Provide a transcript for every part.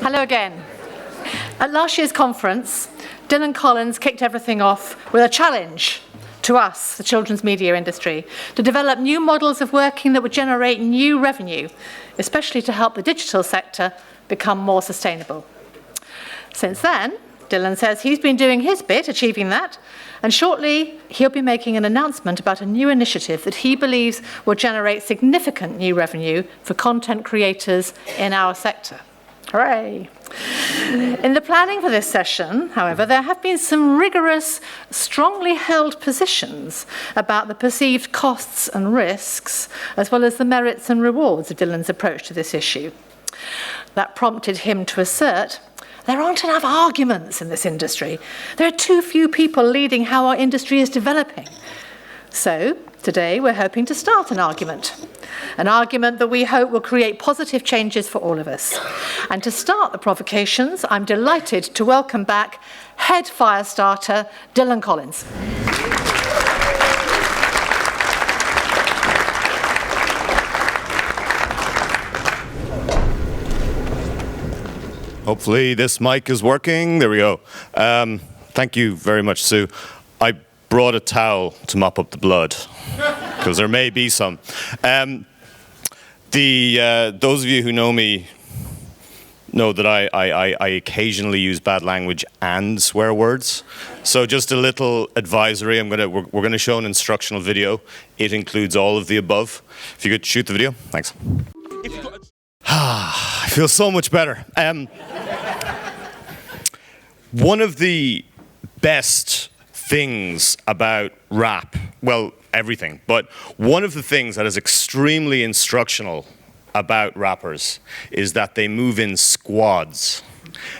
Hello again. At last year's conference, Dylan Collins kicked everything off with a challenge to us, the children's media industry, to develop new models of working that would generate new revenue, especially to help the digital sector become more sustainable. Since then, Dylan says he's been doing his bit, achieving that, and shortly he'll be making an announcement about a new initiative that he believes will generate significant new revenue for content creators in our sector. Hooray! In the planning for this session, however, there have been some rigorous, strongly held positions about the perceived costs and risks, as well as the merits and rewards of Dylan's approach to this issue. That prompted him to assert, there aren't enough arguments in this industry. There are too few people leading how our industry is developing. So, today we're hoping to start an argument that we hope will create positive changes for all of us. And to start the provocations, I'm delighted to welcome back head fire starter Dylan Collins. Hopefully this mic is working. There we go. Thank you very much, Sue. I brought a towel to mop up the blood, because there may be some. Those of you who know me know that I occasionally use bad language and swear words. So just a little advisory. We're going to show an instructional video. It includes all of the above. If you could shoot the video, thanks. I feel so much better. One of the best things about rap, well, everything, but one of the things that is extremely instructional about rappers is that they move in squads.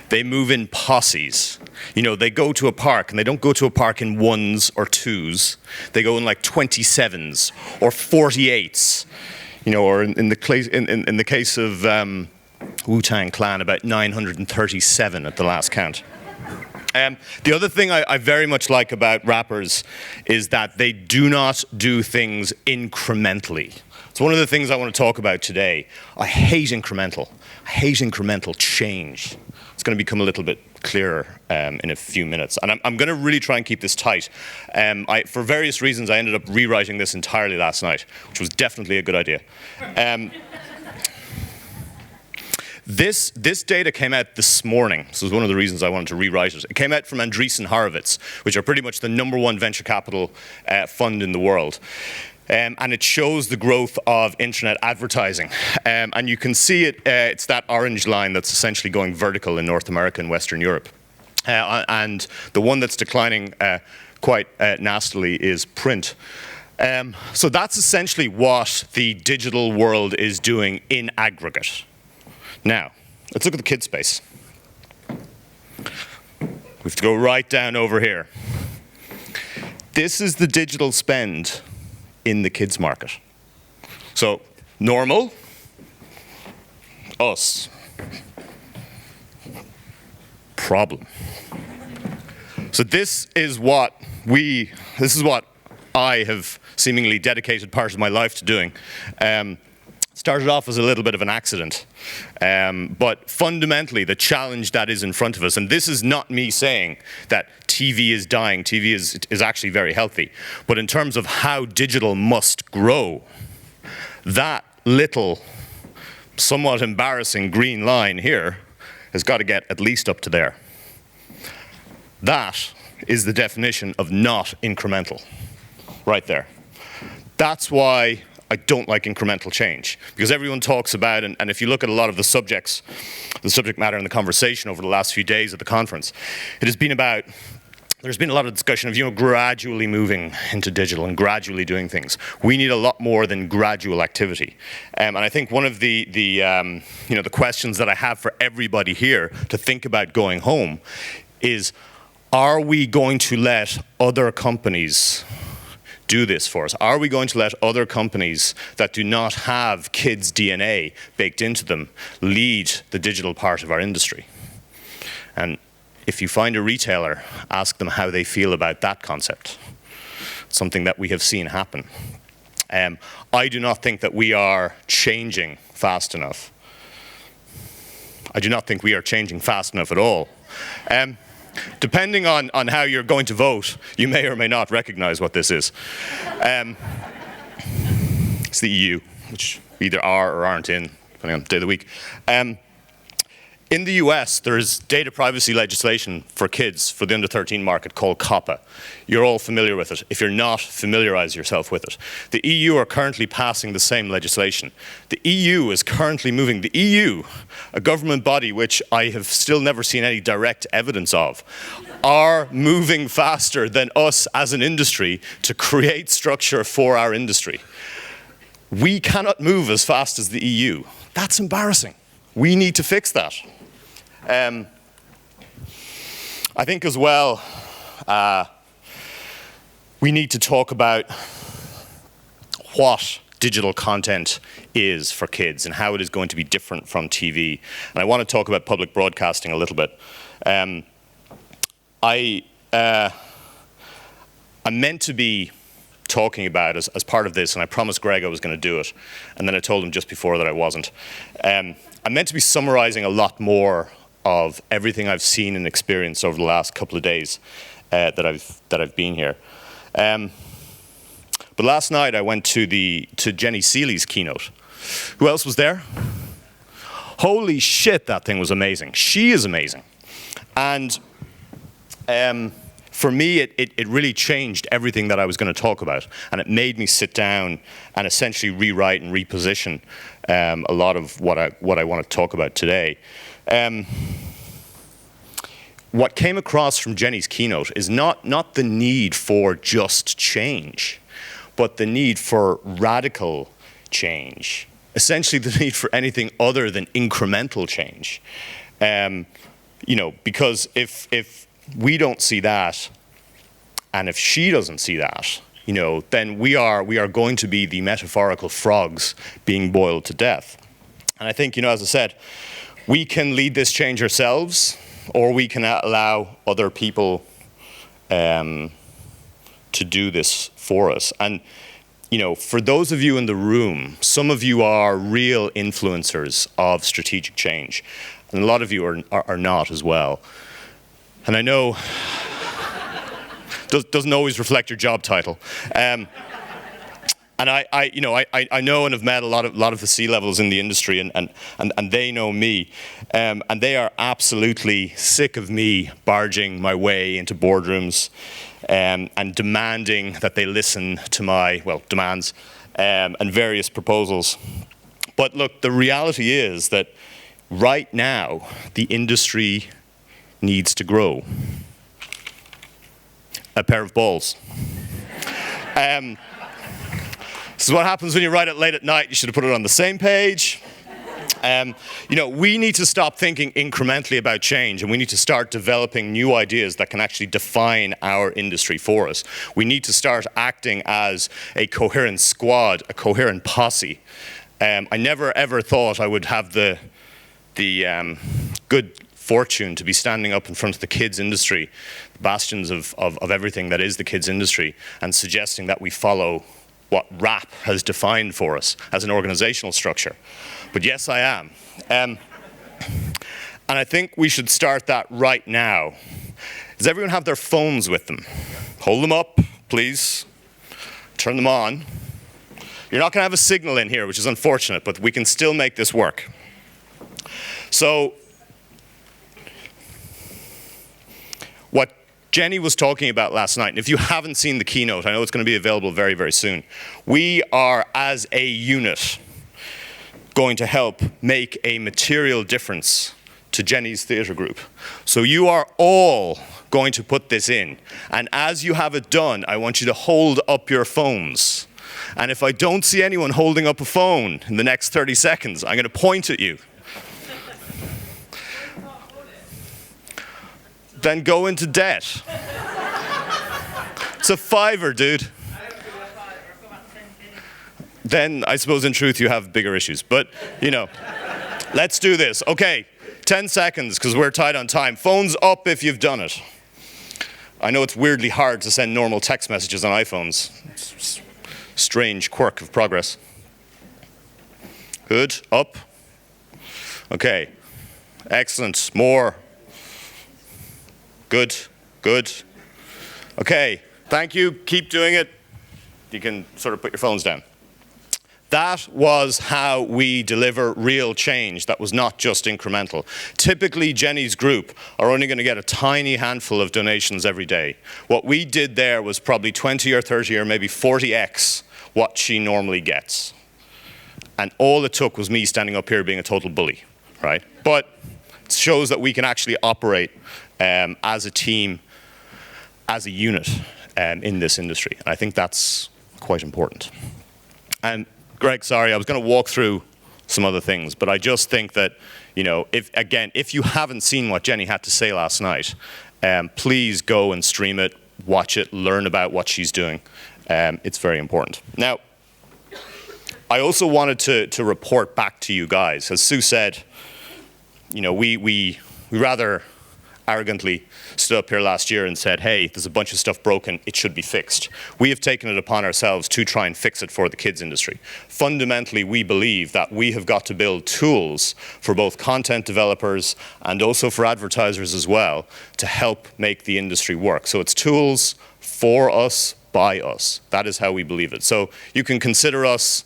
They move in posses. You know, they go to a park, and they don't go to a park in ones or twos. They go in like 27s or 48s. You know, or in the case of Wu-Tang Clan, about 937 at the last count. The other thing I very much like about rappers is that they do not do things incrementally. It's one of the things I want to talk about today. I hate incremental. I hate incremental change. It's going to become a little bit clearer in a few minutes. And I'm going to really try and keep this tight. For various reasons, I ended up rewriting this entirely last night, which was definitely a good idea. This data came out this morning. This was one of the reasons I wanted to rewrite it. It came out from Andreessen Horowitz, which are pretty much the #1 venture capital fund in the world. And it shows the growth of internet advertising. And you can see it, it's that orange line that's essentially going vertical in North America and Western Europe. And the one that's declining quite nastily is print. So that's essentially what the digital world is doing in aggregate. Now, let's look at the kid space. We have to go right down over here. This is the digital spend in the kids market. So, normal, us, problem. So this is what I have seemingly dedicated part of my life to doing. Started off as a little bit of an accident, but fundamentally the challenge that is in front of us, and this is not me saying that TV is dying, TV is actually very healthy, but in terms of how digital must grow, that little, somewhat embarrassing green line here has got to get at least up to there. That is the definition of not incremental, right there. That's why I don't like incremental change, because everyone talks about, and if you look at a lot of the subject matter in the conversation over the last few days at the conference, it has been about, there's been a lot of discussion of, you know, gradually moving into digital and gradually doing things. We need a lot more than gradual activity. And I think one of the questions that I have for everybody here to think about going home is, are we going to let other companies do this for us? Are we going to let other companies that do not have kids' DNA baked into them lead the digital part of our industry? And if you find a retailer, ask them how they feel about that concept. Something that we have seen happen. I do not think that we are changing fast enough. I do not think we are changing fast enough at all. Depending on how you're going to vote, you may or may not recognize what this is. It's the EU, which either are or aren't in, depending on the day of the week. In the US, there is data privacy legislation for kids for the under 13 market called COPPA. You're all familiar with it. If you're not, familiarize yourself with it. The EU are currently passing the same legislation. The EU is currently moving. The EU, a government body which I have still never seen any direct evidence of, are moving faster than us as an industry to create structure for our industry. We cannot move as fast as the EU. That's embarrassing. We need to fix that. I think as well, we need to talk about what digital content is for kids and how it is going to be different from TV. And I want to talk about public broadcasting a little bit. I'm meant to be talking about as part of this, and I promised Greg I was going to do it, and then I told him just before that I wasn't. I'm meant to be summarizing a lot more of everything I've seen and experienced over the last couple of days that I've been here. But last night I went to Jenny Seeley's keynote. Who else was there? Holy shit, that thing was amazing. She is amazing. And for me, it really changed everything that I was going to talk about. And it made me sit down and essentially rewrite and reposition a lot of what I want to talk about today. What came across from Jenny's keynote is not the need for just change, but the need for radical change. Essentially the need for anything other than incremental change. Because if we don't see that, and if she doesn't see that, then we are going to be the metaphorical frogs being boiled to death. And I think, as I said, we can lead this change ourselves, or we can allow other people to do this for us. And, for those of you in the room, some of you are real influencers of strategic change, and a lot of you are not as well. And I know doesn't always reflect your job title. And I know and have met a lot of the C-levels in the industry, and they know me, and they are absolutely sick of me barging my way into boardrooms and demanding that they listen to my demands and various proposals. But look, the reality is that right now the industry needs to grow. A pair of balls. This is what happens when you write it late at night. You should have put it on the same page. We need to stop thinking incrementally about change, and we need to start developing new ideas that can actually define our industry for us. We need to start acting as a coherent squad, a coherent posse. I never ever thought I would have the good fortune to be standing up in front of the kids industry, the bastions of everything that is the kids industry, and suggesting that we follow what RAP has defined for us as an organizational structure. But yes, I am. And I think we should start that right now. Does everyone have their phones with them? Hold them up, please. Turn them on. You're not going to have a signal in here, which is unfortunate, but we can still make this work. So, what Jenny was talking about last night, and if you haven't seen the keynote, I know it's going to be available very, very soon. We are, as a unit, going to help make a material difference to Jenny's theatre group. So you are all going to put this in. And as you have it done, I want you to hold up your phones. And if I don't see anyone holding up a phone in the next 30 seconds, I'm going to point at you. Then go into debt. It's a $5, dude. Then I suppose in truth you have bigger issues. But, let's do this. Okay, 10 seconds because we're tight on time. Phones up if you've done it. I know it's weirdly hard to send normal text messages on iPhones. It's a strange quirk of progress. Good, up. Okay, Excellent. More. Good. Good. Okay. Thank you. Keep doing it. You can sort of put your phones down. That was how we deliver real change that was not just incremental. Typically, Jenny's group are only going to get a tiny handful of donations every day. What we did there was probably 20 or 30 or maybe 40x what she normally gets. And all it took was me standing up here being a total bully, right? But it shows that we can actually operate as a team, as a unit in this industry. And I think that's quite important. And Greg, sorry, I was going to walk through some other things, but I just think that, you know, if you haven't seen what Jenny had to say last night, please go and stream it, watch it, learn about what she's doing. It's very important. Now, I also wanted to report back to you guys. As Sue said, you know, we rather arrogantly stood up here last year and said, hey, there's a bunch of stuff broken, it should be fixed. We have taken it upon ourselves to try and fix it for the kids industry. Fundamentally, we believe that we have got to build tools for both content developers and also for advertisers as well to help make the industry work. So it's tools for us, by us. That is how we believe it. So you can consider us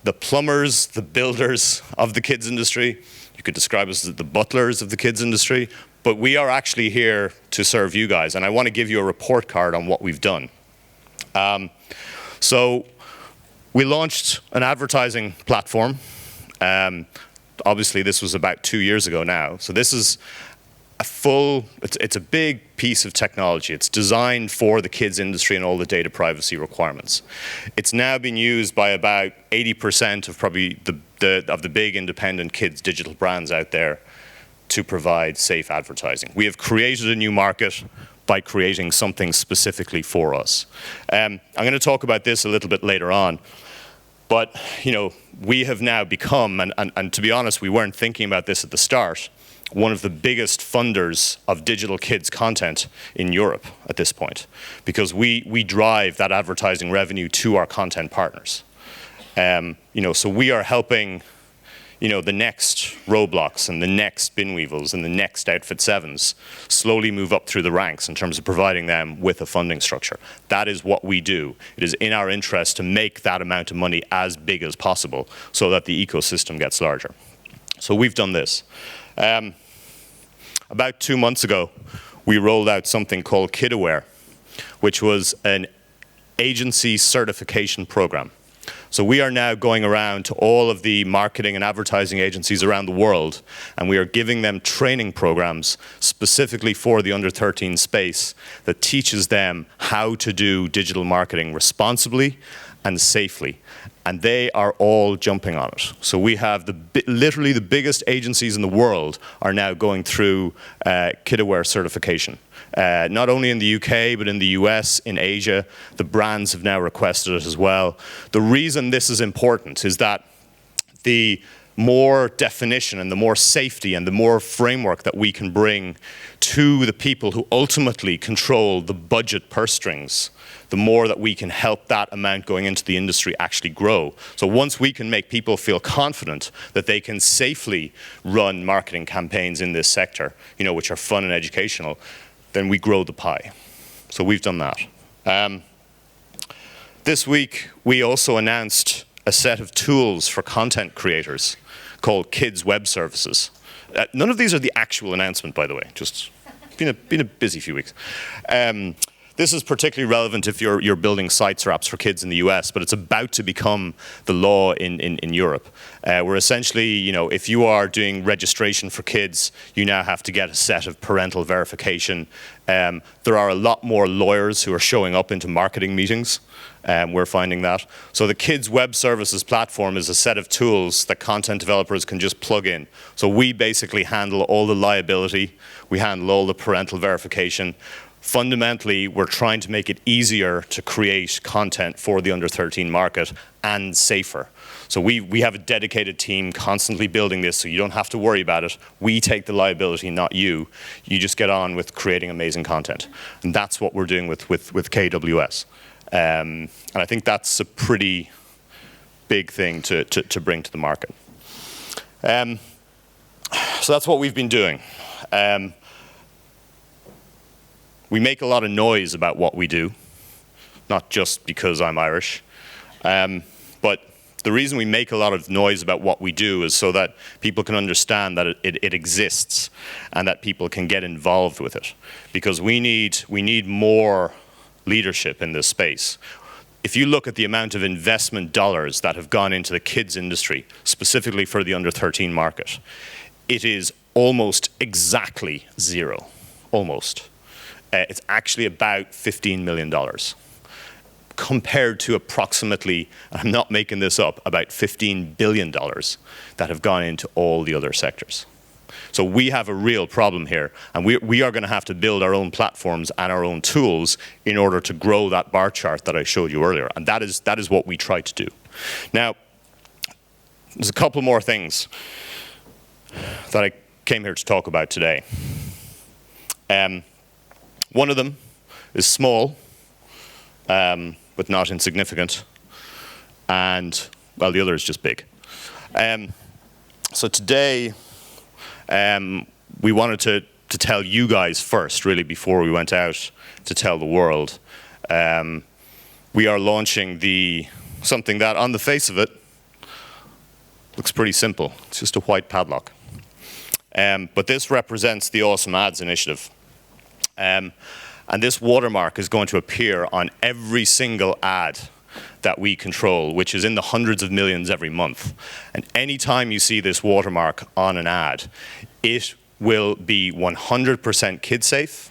the plumbers, the builders of the kids industry. You could describe us as the butlers of the kids industry. But we are actually here to serve you guys, and I want to give you a report card on what we've done. So we launched an advertising platform. Obviously, this was about 2 years ago now. So this is it's a big piece of technology. It's designed for the kids industry and all the data privacy requirements. It's now been used by about 80% of probably of the big independent kids digital brands out there to provide safe advertising. We have created a new market by creating something specifically for us. I'm going to talk about this a little bit later on, but you know, we have now become, and to be honest, we weren't thinking about this at the start, one of the biggest funders of digital kids content in Europe at this point, because we drive that advertising revenue to our content partners. You know, so we are helping, you know, the next Roblox and the next Binweevils and the next Outfit 7s slowly move up through the ranks in terms of providing them with a funding structure. That is what we do. It is in our interest to make that amount of money as big as possible so that the ecosystem gets larger. So we've done this. About 2 months ago, we rolled out something called KidAware, which was an agency certification program. So we are now going around to all of the marketing and advertising agencies around the world, and we are giving them training programs specifically for the under 13 space that teaches them how to do digital marketing responsibly and safely. And they are all jumping on it. So we have literally the biggest agencies in the world are now going through KidAware certification. Not only in the UK, but in the US, in Asia. The brands have now requested it as well. The reason this is important is that the more definition and the more safety and the more framework that we can bring to the people who ultimately control the budget purse strings, the more that we can help that amount going into the industry actually grow. So once we can make people feel confident that they can safely run marketing campaigns in this sector, you know, which are fun and educational, then we grow the pie. So we've done that. This week, we also announced a set of tools for content creators called Kids Web Services. None of these are the actual announcement, by the way. Just been a busy few weeks. This is particularly relevant if you're building sites or apps for kids in the US, but it's about to become the law in Europe. Where essentially, you know, if you are doing registration for kids, you now have to get a set of parental verification. There are a lot more lawyers who are showing up into marketing meetings. We're finding that. So the Kids Web Services platform is a set of tools that content developers can just plug in. So we basically handle all the liability. We handle all the parental verification. Fundamentally, we're trying to make it easier to create content for the under 13 market and safer. So we have a dedicated team constantly building this, so you don't have to worry about it. We take the liability, not you. You just get on with creating amazing content. And that's what we're doing with KWS. And I think that's a pretty big thing to bring to the market. So that's what we've been doing. We make a lot of noise about what we do, not just because I'm Irish, but the reason we make a lot of noise about what we do is so that people can understand that it exists and that people can get involved with it. Because we need more leadership in this space. If you look at the amount of investment dollars that have gone into the kids industry, specifically for the under 13 market, it is almost exactly zero, almost. It's actually about $15 million compared to approximately, I'm not making this up, about $15 billion that have gone into all the other sectors. So we have a real problem here, and we are going to have to build our own platforms and our own tools in order to grow that bar chart that I showed you earlier, and that is what we try to do. Now, there's a couple more things that I came here to talk about today. One of them is small, but not insignificant, and, well, the other is just big. So today, we wanted to tell you guys first, really, before we went out to tell the world. We are launching something that, on the face of it, looks pretty simple. It's just a white padlock. But this represents the Awesome Ads initiative. And this watermark is going to appear on every single ad that we control, which is in the hundreds of millions every month. And anytime you see this watermark on an ad, it will be 100% kid safe,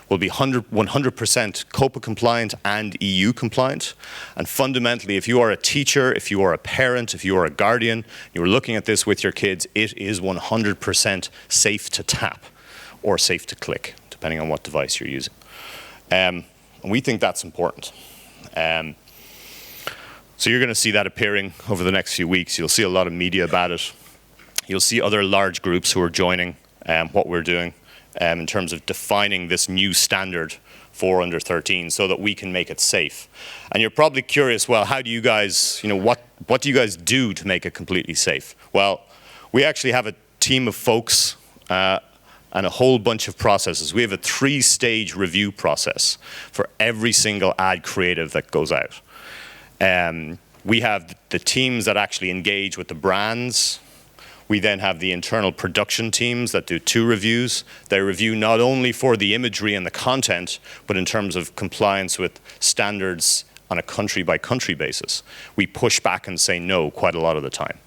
will be 100% COPA compliant and EU compliant. And fundamentally, if you are a teacher, if you are a parent, if you are a guardian, you're looking at this with your kids, it is 100% safe to tap or safe to click, depending on what device you're using. And we think that's important. So you're going to see that appearing over the next few weeks. You'll see a lot of media about it. You'll see other large groups who are joining what we're doing in terms of defining this new standard for under 13 so that we can make it safe. And you're probably curious, well, how do you guys, what do you guys do to make it completely safe? Well, we actually have a team of folks and a whole bunch of processes. We have a 3-stage review process for every single ad creative that goes out. We have the teams that actually engage with the brands. We then have the internal production teams that do 2 reviews. They review not only for the imagery and the content, but in terms of compliance with standards on a country-by-country basis. We push back and say no quite a lot of the time.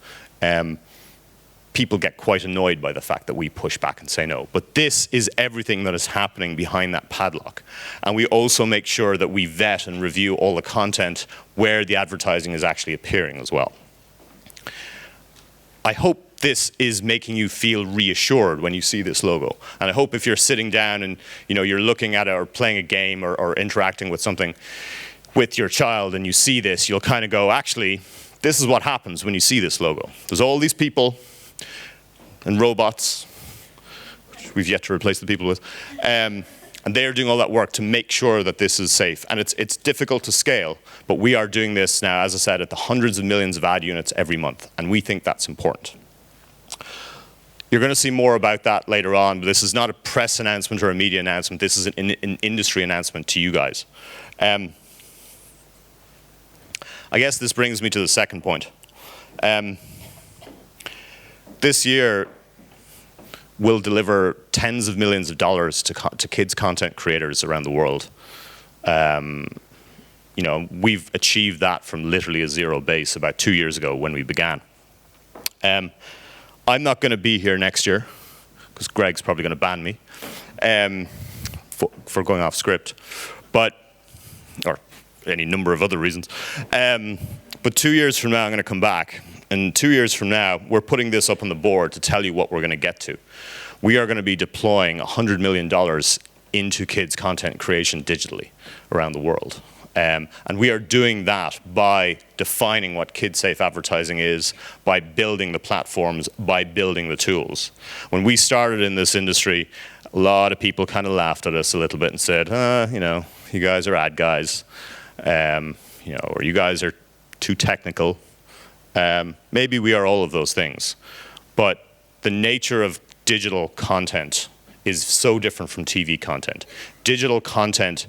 People get quite annoyed by the fact that we push back and say no. But this is everything that is happening behind that padlock. And we also make sure that we vet and review all the content where the advertising is actually appearing as well. I hope this is making you feel reassured when you see this logo. And I hope if you're sitting down and you're looking at it or playing a game or interacting with something with your child and you see this, you'll kind of go, actually, this is what happens when you see this logo. There's all these people and robots, which we've yet to replace the people with, and they're doing all that work to make sure that this is safe. And it's difficult to scale, but we are doing this now, as I said, at the hundreds of millions of ad units every month, and we think that's important. You're going to see more about that later on, but this is not a press announcement or a media announcement. This is an industry announcement to you guys. I guess this brings me to the second point. This year, we'll deliver tens of millions of dollars to kids content creators around the world. We've achieved that from literally a zero base about 2 years ago when we began. I'm not going to be here next year because Greg's probably going to ban me for going off script, or any number of other reasons. But 2 years from now, I'm going to come back. And 2 years from now, we're putting this up on the board to tell you what we're going to get to. We are going to be deploying $100 million into kids' content creation digitally around the world. And we are doing that by defining what kid-safe advertising is, by building the platforms, by building the tools. When we started in this industry, a lot of people kind of laughed at us a little bit and said, you guys are ad guys, or you guys are too technical. Maybe we are all of those things. But the nature of digital content is so different from TV content. Digital content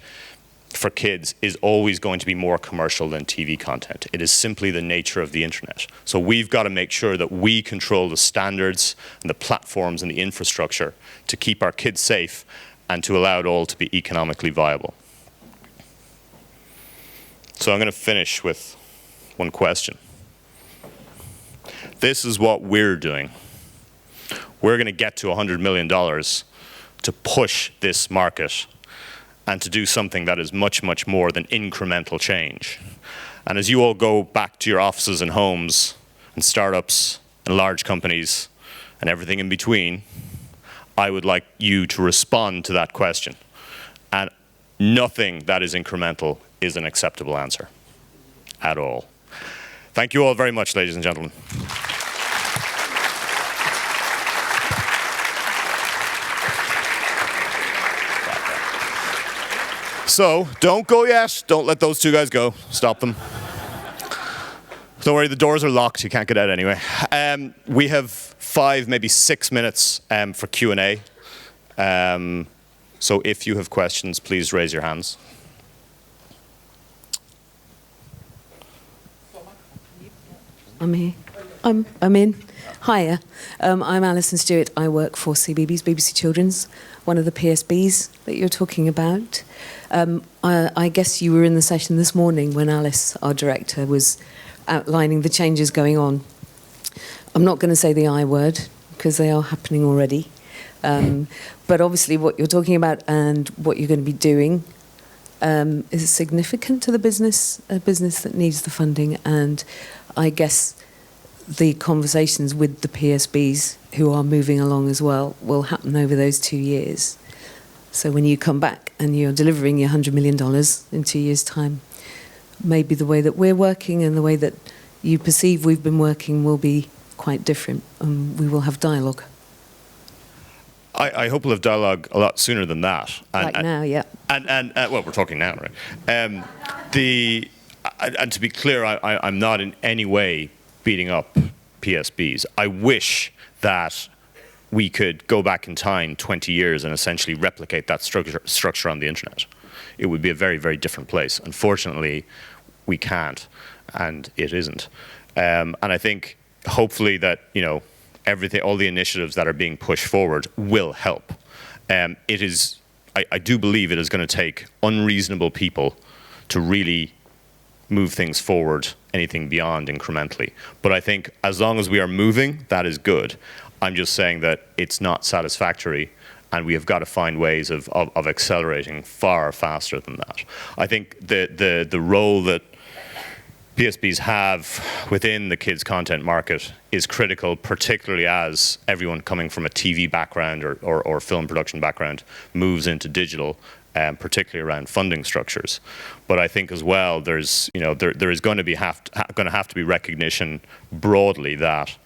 for kids is always going to be more commercial than TV content. It is simply the nature of the internet. So we've got to make sure that we control the standards and the platforms and the infrastructure to keep our kids safe and to allow it all to be economically viable. So I'm going to finish with one question. This is what we're doing. We're going to get to $100 million to push this market and to do something that is much, much more than incremental change. And as you all go back to your offices and homes and startups and large companies and everything in between, I would like you to respond to that question. And nothing that is incremental is an acceptable answer at all. Thank you all very much, ladies and gentlemen. So, don't go yet. Don't let those two guys go. Stop them. Don't worry, the doors are locked. You can't get out anyway. We have 5, maybe 6 minutes for Q&A. So if you have questions, please raise your hands. I'm here. I'm in. Hiya. I'm Alison Stewart. I work for CBeebies, BBC Children's, one of the PSBs that you're talking about. I guess you were in the session this morning when Alice, our director, was outlining the changes going on. I'm not going to say the I word, because they are happening already. But obviously what you're talking about and what you're going to be doing is significant to the business, a business that needs the funding. And I guess the conversations with the PSBs, who are moving along as well, will happen over those 2 years. So when you come back and you're delivering your $100 million in 2 years' time, maybe the way that we're working and the way that you perceive we've been working will be quite different, and we will have dialogue. I hope we'll have dialogue a lot sooner than that. Now, yeah. And well, we're talking now, right? And to be clear, I'm not in any way beating up PSBs. I wish that we could go back in time 20 years and essentially replicate that structure on the internet. It would be a very, very different place. Unfortunately, we can't, and it isn't. And I think hopefully that, all the initiatives that are being pushed forward will help. I do believe it is going to take unreasonable people to really move things forward, anything beyond incrementally. But I think as long as we are moving, that is good. I'm just saying that it's not satisfactory, and we have got to find ways of accelerating far faster than that. I think the role that PSBs have within the kids' content market is critical, particularly as everyone coming from a TV background or film production background moves into digital, particularly around funding structures. But I think as well, there is going to have to be recognition broadly that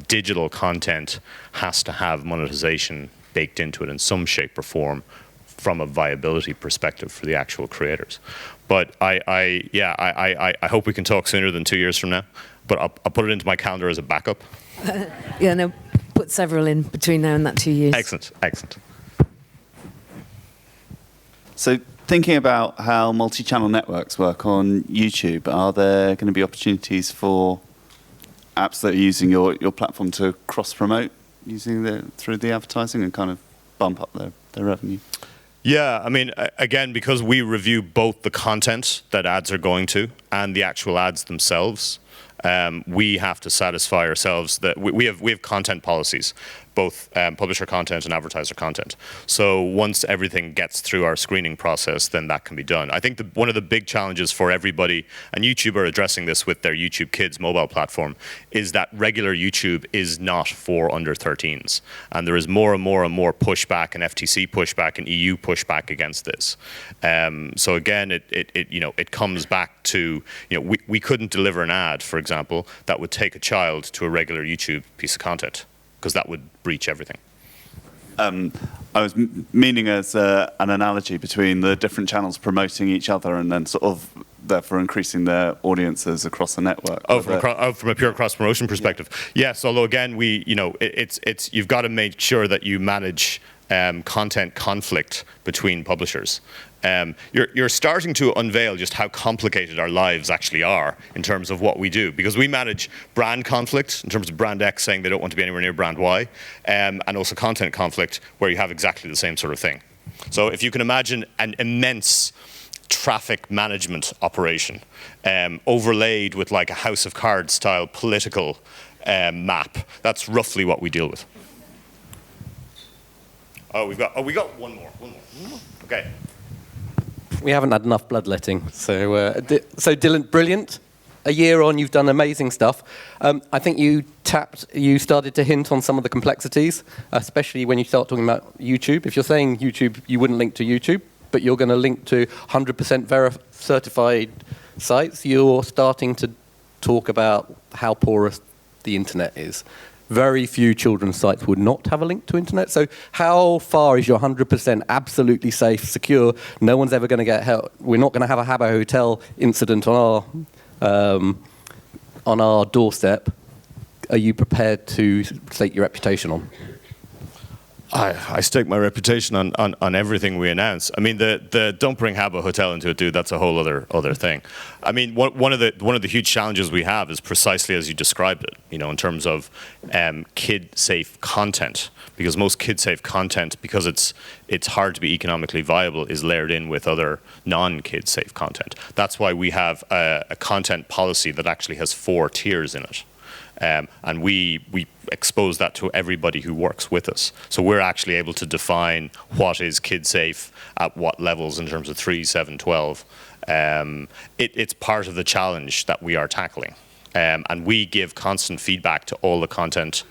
digital content has to have monetization baked into it in some shape or form from a viability perspective for the actual creators. But I hope we can talk sooner than 2 years from now. But I'll put it into my calendar as a backup. Yeah, no, put several in between now and that 2 years. Excellent. So thinking about how multi-channel networks work on YouTube, are there going to be opportunities for apps that are using your platform to cross-promote through the advertising and kind of bump up their revenue? Yeah, I mean, again, because we review both the content that ads are going to and the actual ads themselves, we have to satisfy ourselves that we have content policies, both publisher content and advertiser content. So once everything gets through our screening process, then that can be done. I think one of the big challenges for everybody, and YouTube are addressing this with their YouTube Kids mobile platform, is that regular YouTube is not for under 13s. And there is more and more pushback, and FTC pushback, and EU pushback against this. So again, it comes back to, we couldn't deliver an ad, for example, that would take a child to a regular YouTube piece of content, because that would breach everything. I was meaning as an analogy between the different channels promoting each other and then sort of therefore increasing their audiences across the network. From a pure cross promotion perspective, yes. Although again, it's you've got to make sure that you manage content conflict between publishers. You're starting to unveil just how complicated our lives actually are in terms of what we do, because we manage brand conflict in terms of brand X saying they don't want to be anywhere near brand Y, and also content conflict where you have exactly the same sort of thing. So if you can imagine an immense traffic management operation overlaid with like a House of Cards style political map, that's roughly what we deal with. We got one more. Okay. We haven't had enough bloodletting. So Dylan, brilliant. A year on, you've done amazing stuff. I think you started to hint on some of the complexities, especially when you start talking about YouTube. If you're saying YouTube, you wouldn't link to YouTube, but you're going to link to 100% certified sites, you're starting to talk about how porous the internet is. Very few children's sites would not have a link to internet. So how far is your 100% absolutely safe, secure, no one's ever going to get help? We're not going to have a Habbo Hotel incident on our doorstep. Are you prepared to stake your reputation on? I stake my reputation on everything we announce. I mean, the don't bring Habbo Hotel into it, dude. That's a whole other thing. I mean, one of the huge challenges we have is precisely as you described it. You know, in terms of kid-safe content, because most kid-safe content, because it's hard to be economically viable, is layered in with other non-kid-safe content. That's why we have a content policy that actually has 4 tiers in it. And we expose that to everybody who works with us. So we're actually able to define what is kid safe at what levels in terms of 3, 7, 12. It's part of the challenge that we are tackling. And we give constant feedback to all the content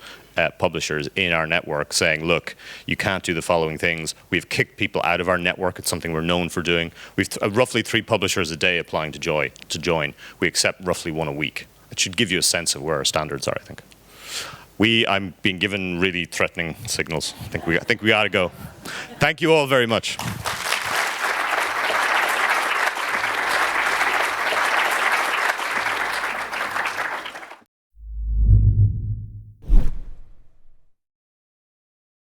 publishers in our network saying, look, you can't do the following things. We've kicked people out of our network. It's something we're known for doing. We've roughly 3 publishers a day applying to join. We accept roughly 1 a week. It should give you a sense of where our standards are, I think. I'm being given really threatening signals. I think we got to go. Thank you all very much.